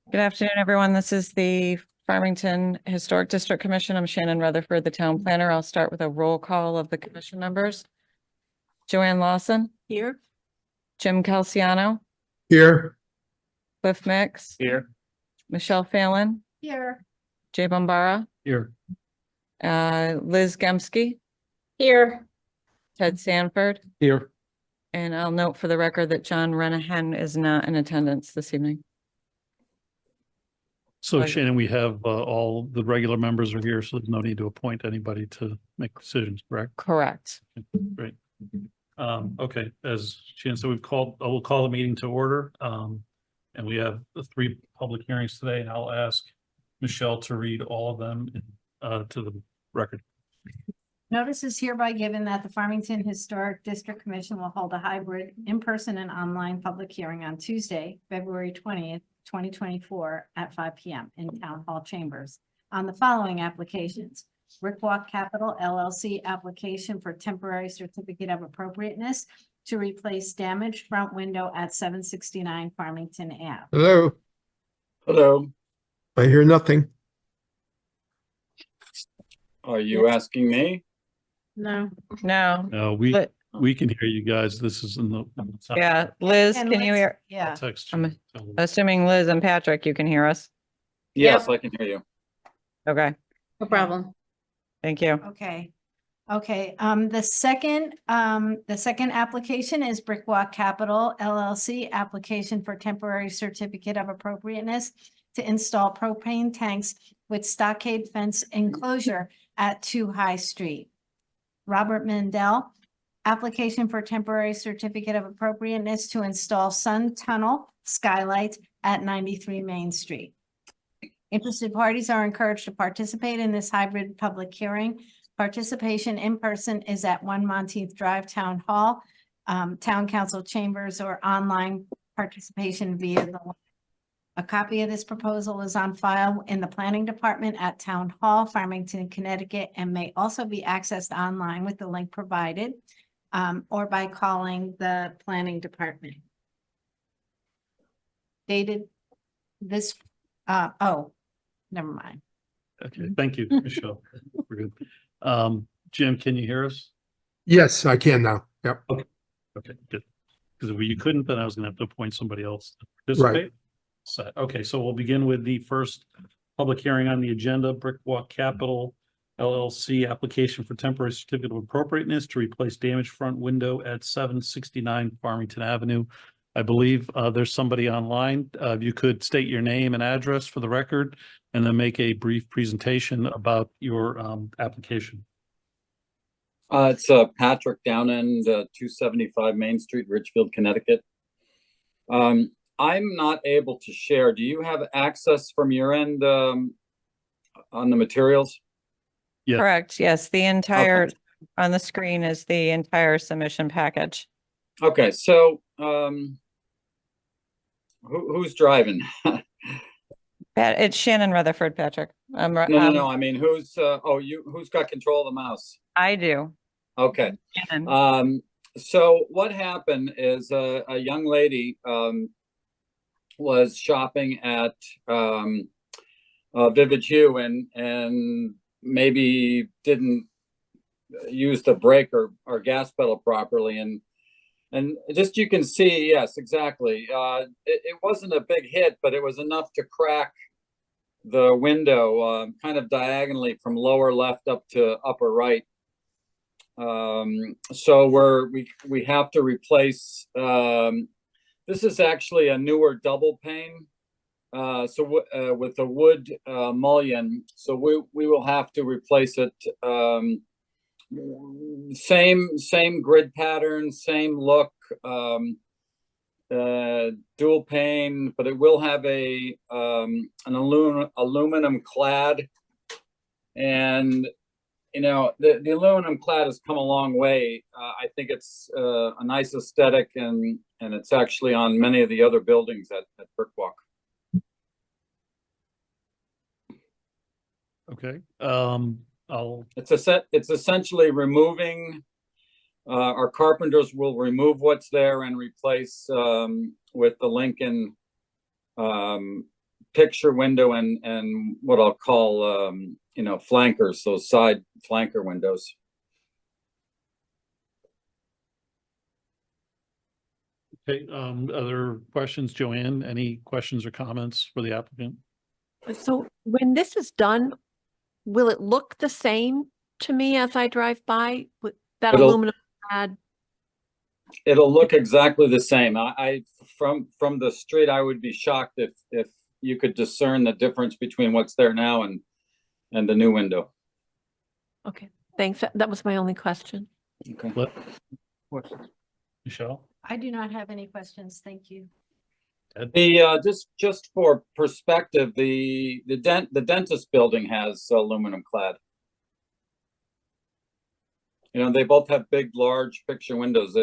Good afternoon, everyone. This is the Farmington Historic District Commission. I'm Shannon Rutherford, the town planner. I'll start with a roll call of the commission members. Joanne Lawson. Here. Jim Calciano. Here. Cliff Mix. Here. Michelle Phelan. Here. Jay Bombara. Here. Liz Gemsky. Here. Ted Sanford. Here. And I'll note for the record that John Renahan is not in attendance this evening. So Pleasure. Shannon, we have all the regular members are here, so there's no need to appoint anybody to make decisions, correct? Correct. Great. Okay, as Shannon said, we'll call the meeting to order. And we have the 3 public hearings today, and I'll ask Michelle to read all of them to the record. Notice is hereby given that the Farmington Historic District Commission will hold a hybrid in-person and online public hearing on Tuesday, February 20th, 2024 at 5 p.m. in Town Hall Chambers on the following applications. Brickwalk Capital LLC application for temporary certificate of appropriateness to replace damaged front window at 769 Farmington Ave. Hello, Hello, I hear nothing. are you asking me? No. No. We can hear you guys. This is in the Yeah, Liz, And can you Liz- hear? Yeah. text. I'm assuming Liz and Patrick, you can hear us. Yes, I can hear you. Okay, No problem. thank you. Okay. Okay, the second application is Brickwalk Capital LLC application for temporary certificate of appropriateness to install propane tanks with stockade fence enclosure at 2 High Street. Robert Mendel, application for temporary certificate of appropriateness to install sun tunnel skylights at 93 Main Street. Interested parties are encouraged to participate in this hybrid public hearing. Participation in person is at 1 Monteith Drive Town Hall, Town Council Chambers, or online participation via the link. A copy of this proposal is on file in the Planning Department at Town Hall, Farmington, Connecticut, and may also be accessed online with the link provided or by calling the Planning Department. Dated this, never mind. Okay, thank you, Michelle. We're good. Jim, can you hear us? Yes, I can now. Yep. Okay, good. Because if you couldn't, then I was gonna have to appoint somebody else to participate. So, okay, so we'll begin with the first public hearing on the agenda, Brickwalk Capital LLC application for temporary certificate of appropriateness to replace damaged front window at 769 Farmington Avenue. I believe there's somebody online. If you could state your name and address for the record, and then make a brief presentation about your application. It's Patrick Downend, 275 Main Street, Richfield, Connecticut. I'm not able to share. Do you have access from your end on the materials? Yeah. Correct. Yes, the entire, on the screen is the entire submission package. Okay, so who's driving? It's Shannon Rutherford, Patrick. No. I mean, who's got control of the mouse? I do. Okay. Shannon. So what happened is a young lady was shopping at Vivid Hue and maybe didn't use the brake or gas pedal properly, and just you can see, yes, exactly. It wasn't a big hit, but it was enough to crack the window kind of diagonally from lower left up to upper right. So we have to replace. This is actually a newer double pane, with a wood mullion. So we will have to replace it. Same grid pattern, same look, dual pane, but it will have an aluminum clad, and you know, the aluminum clad has come a long way. I think it's a nice aesthetic, and it's actually on many of the other buildings at Brickwalk. Okay. It's essentially removing. Our carpenters will remove what's there and replace with the Lincoln picture window and what I'll call, you know, flankers, those side flanker windows. Okay, other questions, Joanne? Any questions or comments for the applicant? So when this is done, will it look the same to me as I drive by with that It'll- aluminum clad? It'll look exactly the same. From the street, I would be shocked if you could discern the difference between what's there now and the new window. Okay, thanks. That was my only question. Okay. What? Michelle? I do not have any questions. Thank you. Just for perspective, the dentist building has aluminum clad. You know, they both have big, large picture windows.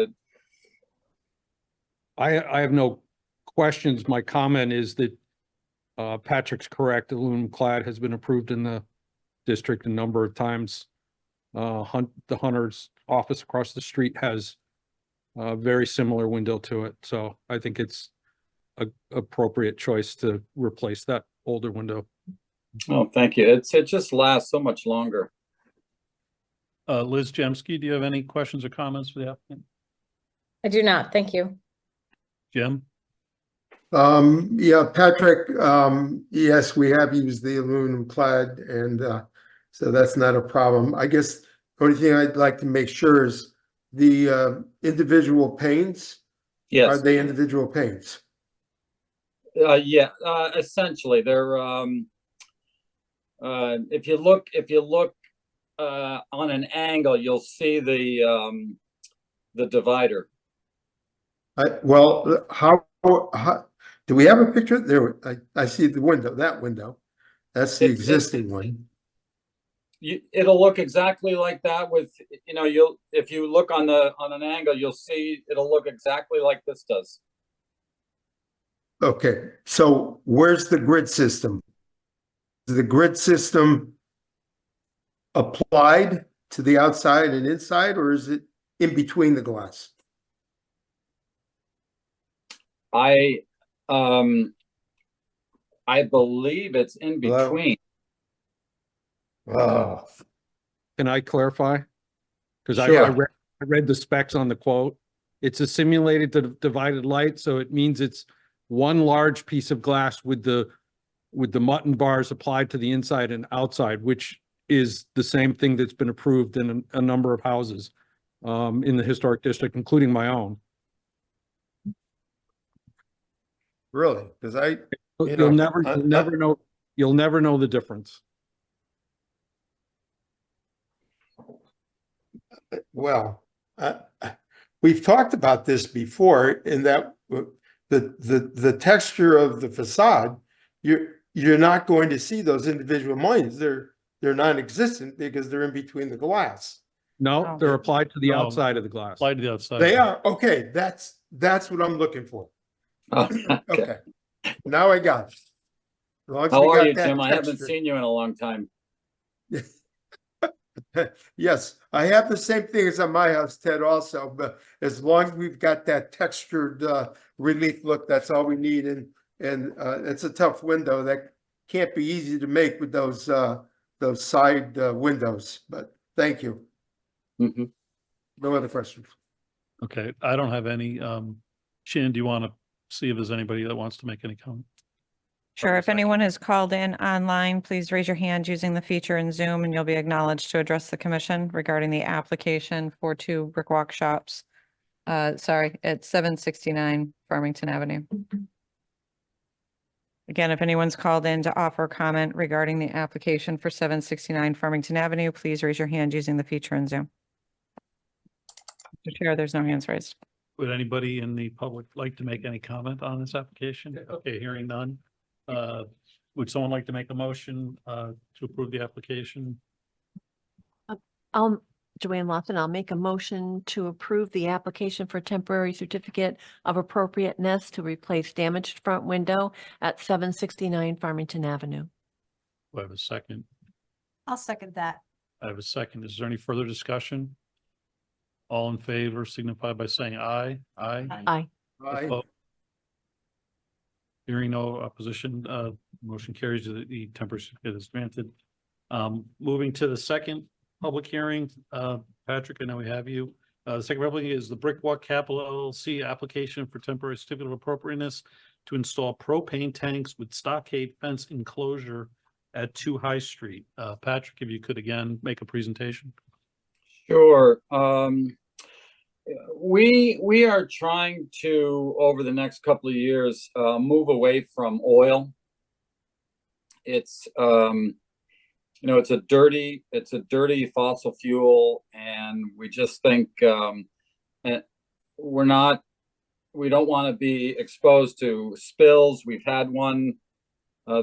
I have no questions. My comment is that Patrick's correct. Aluminum clad has been approved in the district a number of times. The Hunter's office across the street has a very similar window to it. So I think it's a appropriate choice to replace that older window. Oh, thank you. It just lasts so much longer. Liz Jemski, do you have any questions or comments for the applicant? I do not. Thank you. Jim? Yeah, Patrick, yes, we have used the aluminum clad and, so that's not a problem. I guess the only thing I'd like to make sure is the, individual panes, are Yes. they individual panes? Yeah, essentially, they're if you look on an angle, you'll see the divider. Well, how, do we have a picture? There, I see the window, that window. That's the It's- existing one. It'll look exactly like that with, you know, if you look on an angle, you'll see it'll look exactly like this does. Okay, so where's the grid system? Is the grid system applied to the outside and inside, or is it in between the glass? I believe it's in Hello? between. Oh, Can I clarify? Because Sure. I read the specs on the quote. It's a simulated divided light, so it means it's one large piece of glass with the mutton bars applied to the inside and outside, which is the same thing that's been approved in a number of houses in the historic district, including my own. really? Because You'll never know the difference. Well, we've talked about this before in that the texture of the facade, you're not going to see those individual lines. They're non-existent because they're in between the glass. No, Oh. they're applied to the Oh. outside of the glass. Slide to the outside. They are, okay, that's what I'm looking for. Okay. Okay, now I got it. As long as we How are got you, that Jim? I haven't texture. seen you in a long time. Yes, I have the same thing as on my house, Ted, also, but as long as we've got that textured relief look, that's all we need. And it's a tough window that can't be easy to make with those side windows, but thank you. Mhm. No other questions. Okay, I don't have any. Shannon, do you want to see if there's anybody that wants to make any comment? Sure. If anyone has called in online, please raise your hand using the feature in Zoom and you'll be acknowledged to address the commission regarding the application for 2 brick walk shops. At 769 Farmington Avenue. Again, if anyone's called in to offer comment regarding the application for 769 Farmington Avenue, please raise your hand using the feature in Zoom. Mr. Chair, there's no hands raised. Would anybody in the public like to make any comment on this application? Okay, hearing none. Would someone like to make a motion to approve the application? Joanne Lawson, I'll make a motion to approve the application for temporary certificate of appropriateness to replace damaged front window at 769 Farmington Avenue. Do I have a second? I'll second that. I have a second. Is there any further discussion? All in favor signify by saying aye. Aye. Aye. Aye. Oppo- Hearing no opposition, motion carries, the temporary certificate is granted. Moving to the second public hearing, Patrick, I know we have you. The second public hearing is the Brickwalk Capital LLC application for temporary certificate of appropriateness to install propane tanks with stockade fence enclosure at 2 High Street. Patrick, if you could again make a presentation. Sure. We are trying to, over the next couple of years, move away from oil. It's, it's a dirty fossil fuel, and we just think we don't want to be exposed to spills. We've had one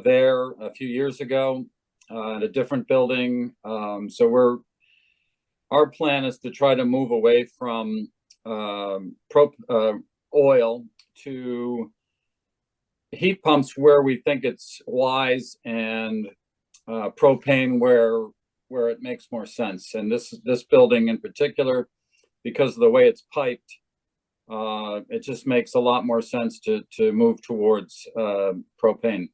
there a few years ago at a different building. So our plan is to try to move away from oil to heat pumps where we think it's wise, and propane where it makes more sense. And this building in particular, because of the way it's piped, it just makes a lot more sense to move towards propane.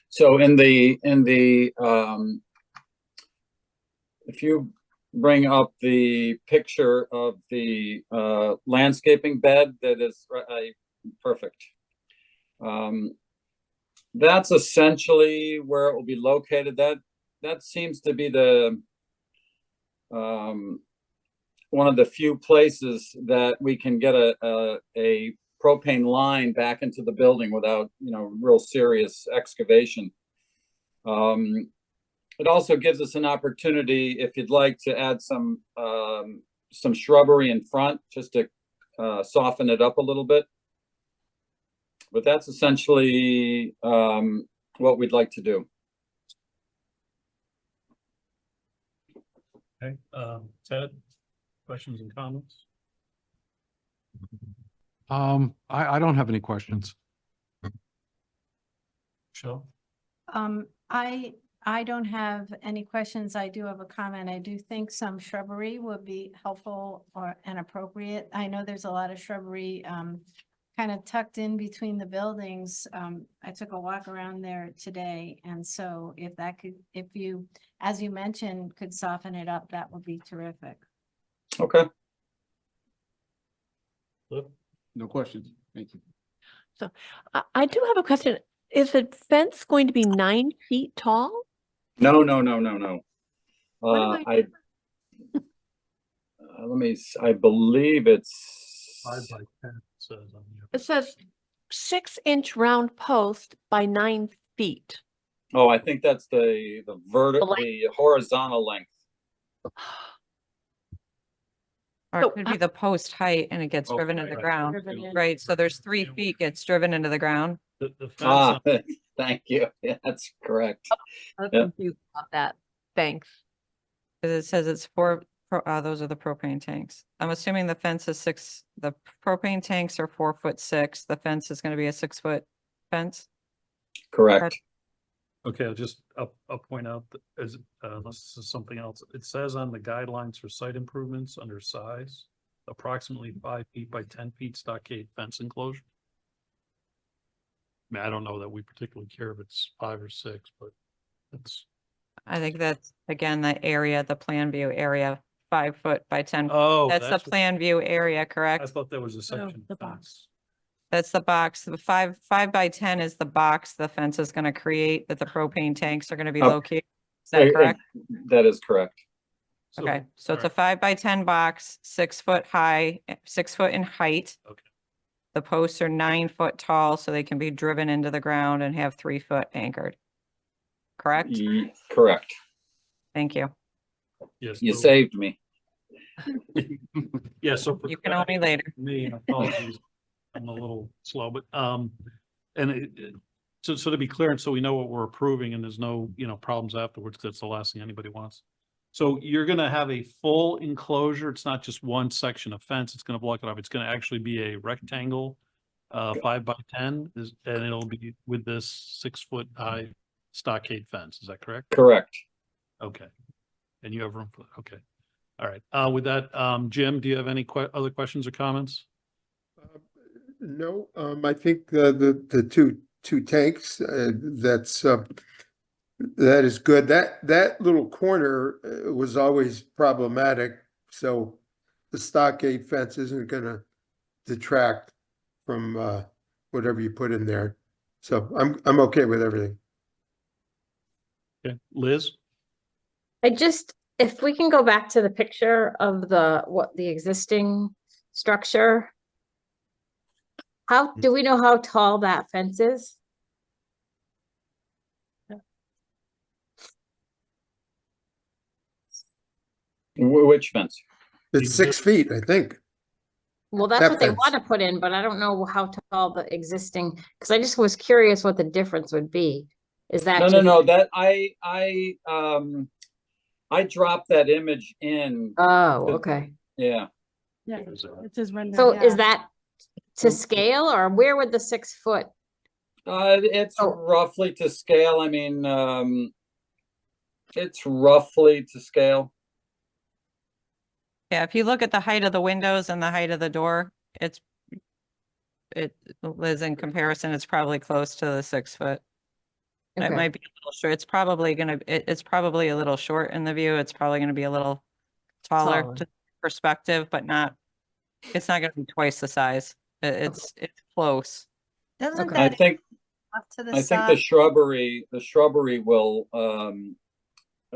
So if you bring up the picture of the landscaping bed, that is perfect. That's essentially where it will be located. That seems to be the one of the few places that we can get a propane line back into the building without, real serious excavation. It also gives us an opportunity, if you'd like, to add some shrubbery in front, just to soften it up a little bit. But that's essentially what we'd like to do. Okay, Ted, questions and comments? I don't have any questions. Michelle? I don't have any questions. I do have a comment. I do think some shrubbery would be helpful and appropriate. I know there's a lot of shrubbery kind of tucked in between the buildings. I took a walk around there today, and so if you, as you mentioned, could soften it up, that would be terrific. Okay. No questions. Thank you. So I do have a question. Is the fence going to be 9 feet tall? No. What am I believe it's 5 by 10 says on here. It says 6-inch round post by 9 feet. Oh, I think that's the horizontal length. Or So, it could be the post height and it gets Oh, driven into the right. ground, Driven in. right? So there's 3 feet gets driven into the ground. The fence, Ah, thank you. Yeah, that's correct. I was Yep. confused about that. Thanks. 'Cause it says it's those are the propane tanks. I'm assuming the fence is the propane tanks are 4'6". The fence is gonna be a 6-foot fence. Correct. okay, I'll point out that unless this is something else, it says on the guidelines for site improvements under size, approximately 5 feet by 10 feet stockade fence enclosure. I mean, I don't know that we particularly care if it's 5 or 6, but it's, I think that's, again, the plan view area, 5 foot by 10. oh. That's the plan view area, I correct? thought that was a section. the box. fence. That's the box. The 5 by 10 is the box the fence is gonna create that the propane tanks are gonna be Oh. located. Is that correct? That is correct. So, Okay, so it's a alright, 5 by 10 box, 6 foot high, 6 foot in height. Okay. The posts are 9 foot tall, so they can be driven into the ground and have 3 foot anchored. Correct? Correct. Thank you. yes. You so- saved me. Yeah, so. for You can owe me later. Me, apologies. I'm a little slow, but, and so to be clear, and so we know what we're approving and there's no, problems afterwards, 'cause that's the last thing anybody wants. So you're gonna have a full enclosure. It's not just one section of fence. It's gonna block it off. It's gonna actually be a rectangle, 5 by 10 and it'll be with this 6-foot high stockade fence. Is that correct? Correct. Okay. And you have room for, okay. All right. With that, Jim, do you have any other questions or comments? No, I think the two tanks, that is good. That little corner was always problematic, so the stockade fence isn't gonna detract from whatever you put in there. So I'm okay with everything. Okay, Liz? If we can go back to the picture of the existing structure. Do we know how tall that fence is? Which fence? It's 6 feet, I think. Well, that's That what they fence. want to put in, but I don't know how tall the existing, because I just was curious what the difference would be. Is that No, just- that I dropped that image in, Oh, okay. yeah. Yeah, it says render. So is that to Hmm. scale, or where would the 6 foot? It's Oh. roughly to scale. I mean, it's roughly to scale. Yeah, if you look at the height of the windows and the height of the door, Liz, in comparison, it's probably close to the 6 foot. It Okay. might be a little short. It's probably it's probably a little short in the view. It's probably gonna be a little taller Taller. to perspective, but it's not gonna be twice the size. It's close. Doesn't Okay. I that think, off to the I think side? the shrubbery will,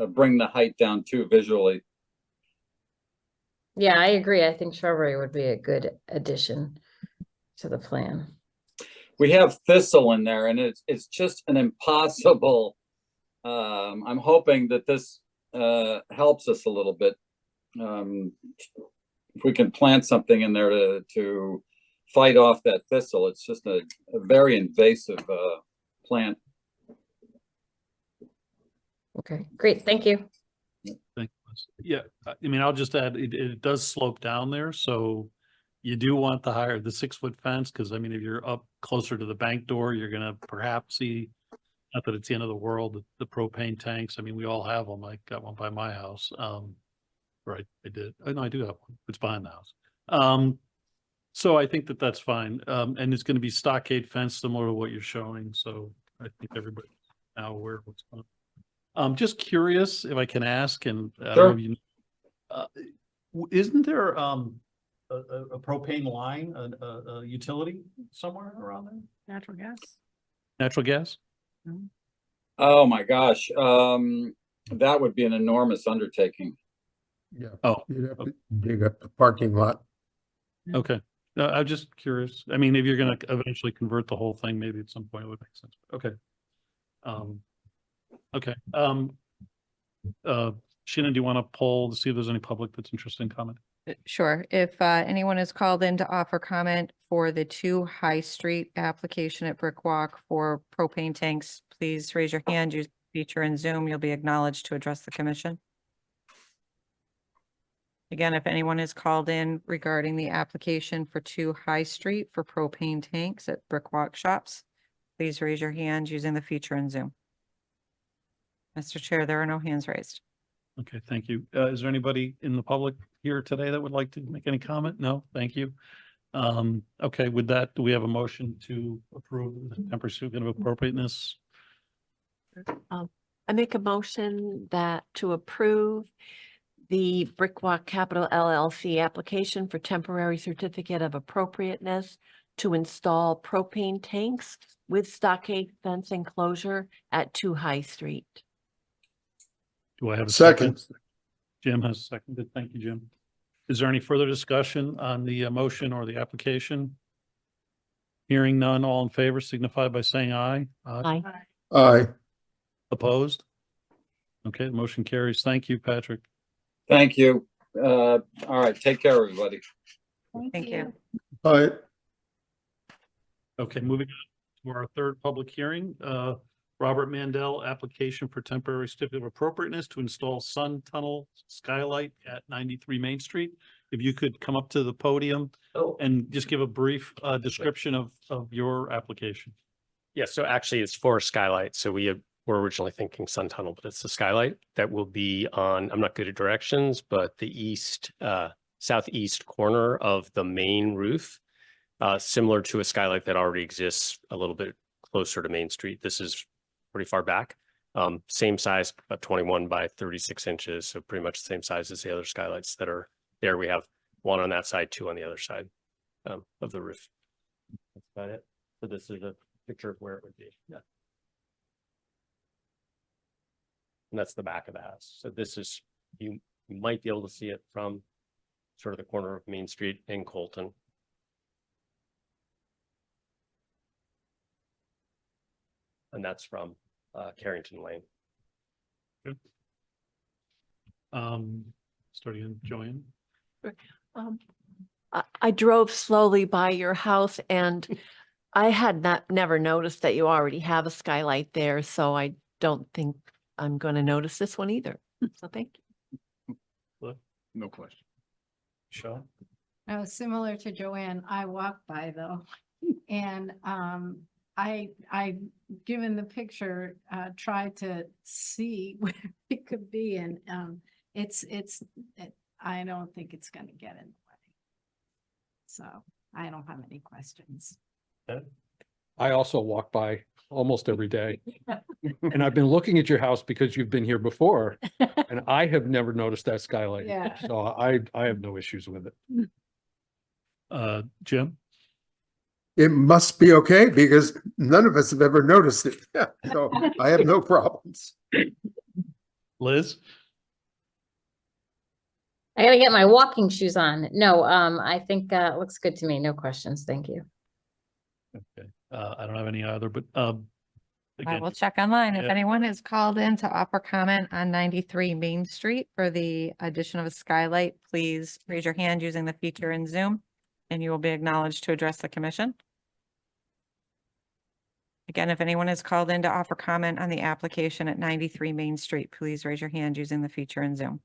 bring the height down too visually. Yeah, I agree. I think shrubbery would be a good addition to the plan. We have thistle in there and it's just an impossible, I'm hoping that this, helps us a little bit. If we can plant something in there to fight off that thistle, it's just a very invasive, plant. Okay, great. Thank you. Thank you, Liz. Yeah, I mean, I'll just add, it does slope down there, so you do want the 6 foot fence, because I mean, if you're up closer to the bank door, you're gonna perhaps see, not that it's the end of the world, the propane tanks. I mean, we all have them. I got one by my house. Right, I did. Oh, no, I do have one. It's behind the house. So I think that's fine. And it's gonna be stockade fence similar to what you're showing, so I think everybody now aware of what's going on. Just curious if I can ask, and I don't know if you, isn't there a propane line, a utility somewhere around there? Natural gas. Natural gas? Oh my gosh, that would be an enormous undertaking. Yeah. Oh, You'd have to dig up the parking lot. okay. No, I'm just curious. I mean, if you're gonna eventually convert the whole thing, maybe at some point it would make sense. Okay. Okay. Shannon, do you want to poll to see if there's any public that's interested in comment? Sure. If anyone is called in to offer comment for the 2 High Street application at Brick Walk for propane tanks, please raise your hand, use the feature in Zoom. You'll be acknowledged to address the commission. Again, if anyone is called in regarding the application for 2 High Street for propane tanks at Brick Walk Shops, please raise your hand using the feature in Zoom. Mr. Chair, there are no hands raised. Okay, thank you. Is there anybody in the public here today that would like to make any comment? No, thank you. Okay, with that, do we have a motion to approve the temporary certificate of appropriateness? I make a motion to approve the Brick Walk Capital LLC application for temporary certificate of appropriateness to install propane tanks with stockade fence enclosure at 2 High Street. Do I have a second? Second. Jim has seconded. Thank you, Jim. Is there any further discussion on the motion or the application? Hearing none, all in favor signify by saying aye. Aye. Aye. Opposed? Okay, the motion carries. Thank you, Patrick. Thank you. All right, take care, everybody. Thank you. Aye. Okay, moving on to our third public hearing, Robert Mandel, application for temporary certificate of appropriateness to install sun tunnel skylight at 93 Main Street. If you could come up to the podium and just give a brief description of your application. Yeah, so actually it's for a skylight. So we were originally thinking sun tunnel, but it's a skylight that will be on, I'm not good at directions, but the southeast corner of the main roof. similar to a skylight that already exists a little bit closer to Main Street. This is pretty far back. Same size, about 21 by 36 inches. So pretty much the same size as the other skylights that are there. We have one on that side, two on the other side of the roof. That's about it. So this is a picture of where it would be. Yeah. And that's the back of the house. So this is, you might be able to see it from sort of the corner of Main Street in Colton. And that's from Carrington Lane. Starting in Joanne. I drove slowly by your house and I had never noticed that you already have a skylight there, so I don't think I'm going to notice this one either. So thank you. No question. Michelle? I was similar to Joanne. I walked by though. And I given the picture, tried to see where it could be, and I don't think it's gonna get in the way. So I don't have any questions. I also walk by almost every day. And I've been looking at your house because you've been here before and I have never noticed that skylight. Yeah. So I have no issues with it. Jim? It must be okay because none of us have ever noticed it. So I have no problems. Liz? I gotta get my walking shoes on. No, I think it looks good to me. No questions. Thank you. Okay. I don't have any other, but I again, will check online. If Yeah. anyone is called in to offer comment on 93 Main Street for the addition of a skylight, please raise your hand using the feature in Zoom and you will be acknowledged to address the commission. Again, if anyone is called in to offer comment on the application at 93 Main Street, please raise your hand using the feature in Zoom.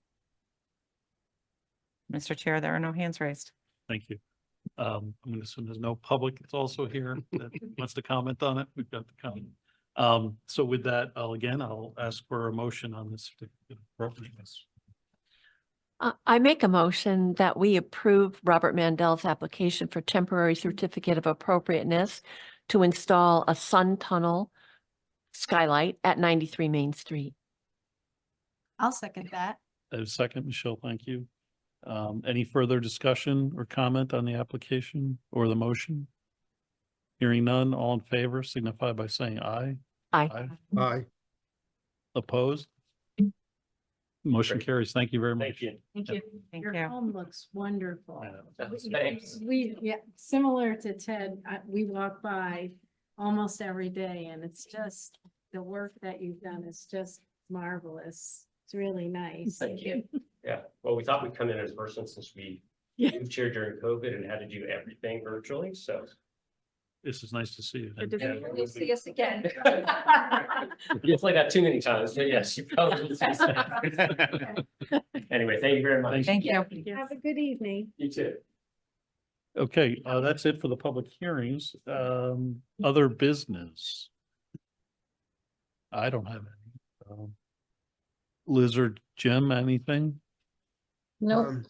Mr. Chair, there are no hands raised. thank you. I'm gonna assume there's no public that's also here that wants to comment on it. We've got the comment. So with that, I'll ask for a motion on this certificate of appropriateness. I make a motion that we approve Robert Mandel's application for temporary certificate of appropriateness to install a sun tunnel skylight at 93 Main Street. I'll second that. A second, Michelle, thank you. Any further discussion or comment on the application or the motion? Hearing none, all in favor signify by saying aye. Aye. Aye. Opposed? Motion Great. carries. Thank you very much. Thank you. Thank you. Thank Your you. home looks wonderful. I know. Thanks. Yeah, similar to Ted, we walk by almost every day and it's just, the work that you've done is just marvelous. It's really nice. Thank you. Yeah, well, we thought we'd come in as person since we Yeah. moved here during COVID and had to do everything virtually, so. This is nice to see you. Good to Yeah, see you. See us again. You've played that too many times, but yes, you probably will see some. Anyway, thank you very much. Thank you. Have a good evening. You too. Okay, that's it for the public hearings. Other business. I don't have any. Liz or Jim, anything? No,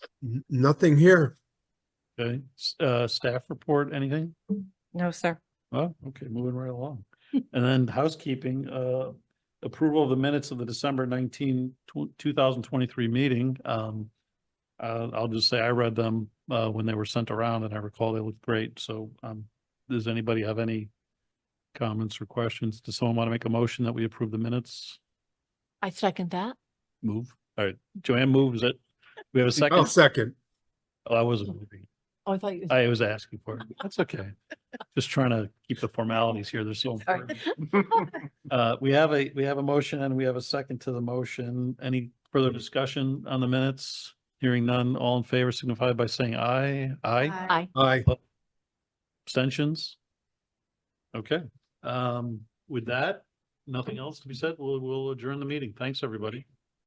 Nothing here. Okay, staff report, anything? No, sir. Oh, okay, moving right along. And then housekeeping, approval of the minutes of the December 2023 meeting. I'll just say I read them when they were sent around and I recall they looked great. So does anybody have any comments or questions? Does someone want to make a motion that we approve the minutes? I second that. Move. All right, Joanne moves it. We have a I'll second. second. Oh, I wasn't moving. Oh, I thought you. I was asking for it. That's okay. Just trying to keep the formalities here. They're so important. We have a motion and we have a second to the motion. Any further discussion on the minutes? Hearing none, all in favor signify by saying aye. Aye. Aye. Aye. Abstentions? Okay. With that, nothing else to be said. We'll adjourn the meeting. Thanks, everybody.